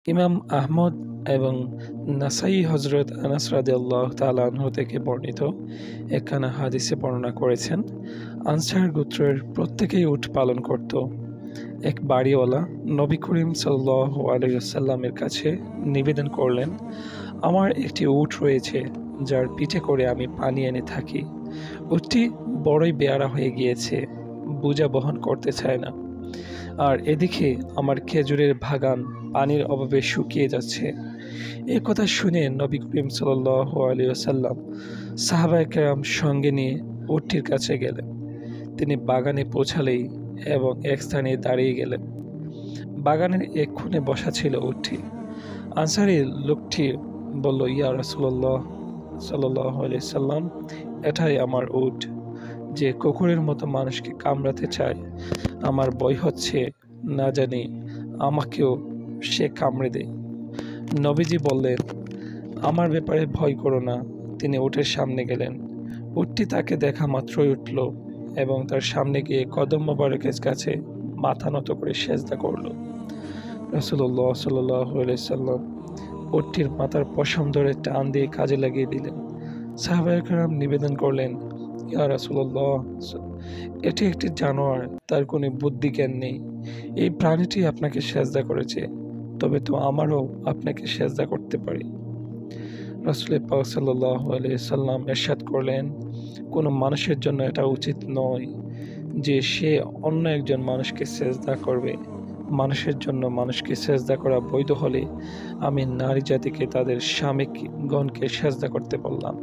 ইমাম আহমদ এবং নাসাই হযরত আনাস রাদিয়াল্লাহু তাআলা আনহু থেকে বর্ণিত একখানা হাদিসে বর্ণনা করেছেন, আনসার গোত্রের প্রত্যেকেই উট পালন করত। এক বাড়িওয়ালা নবী করিম সাল্লাল্লাহু আলাইহি ওয়াসাল্লামের কাছে নিবেদন করলেন, আমার একটি উট রয়েছে যার পিঠে করে আমি পানি এনে থাকি। উটটি বড়ই বেয়ারা হয়ে গিয়েছে, বোঝা বহন করতে চায় না। আর এদিকে আমার খেজুরের বাগান পানির অভাবে শুকিয়ে যাচ্ছে। এ কথা শুনে নবী করিম সাল্লাল্লাহু আলাইহি ওয়াসাল্লাম সাহাবায়ে কেরাম সঙ্গে নিয়ে উটটির কাছে গেলেন। তিনি বাগানে পৌঁছালেই এবং এক স্থানে দাঁড়িয়ে গেলেন। বাগানের এক কোণে বসা ছিল উটটি। আনসারী লোকটি বলল, ইয়া রাসূলুল্লাহ সাল্লাল্লাহু আলাইহি সাল্লাম, এটাই আমার উট, যে কুকুরের মতো মানুষকে কামড়াতে চায়। আমার ভয় হচ্ছে, না জানি আমাকেও সে কামড়ে দেয়। নবীজি বললেন, আমার ব্যাপারে ভয় করো না। তিনি উটের সামনে গেলেন। উটটি তাকে দেখা মাত্রই উঠল এবং তার সামনে গিয়ে কদম মোবারকের কাছে মাথা নত করে সেজদা করল। রাসূলুল্লাহ সাল্লাল্লাহু আলাইহি সাল্লাম উটটির মাথার পশম ধরে টান দিয়ে কাজে লাগিয়ে দিলেন। সাহাবায়ে কেরাম নিবেদন করলেন, ইয়া রাসূলুল্লাহ, এটি একটি জানোয়ার, তার কোনো বুদ্ধি জ্ঞান নেই। এই প্রাণীটি আপনাকে সেজদা করেছে, তবে তো আমারও আপনাকে সেজদা করতে পারি। রাসূল পাক সাল্লাল্লাহু আলাইহি সাল্লাম ইরশাদ করলেন, কোনো মানুষের জন্য এটা উচিত নয় যে সে অন্য একজন মানুষকে সেজদা করবে। মানুষের জন্য মানুষকে সেজদা করা বৈধ হলে আমি নারী জাতিকে তাদের স্বামীগণকে সেজদা করতে বললাম।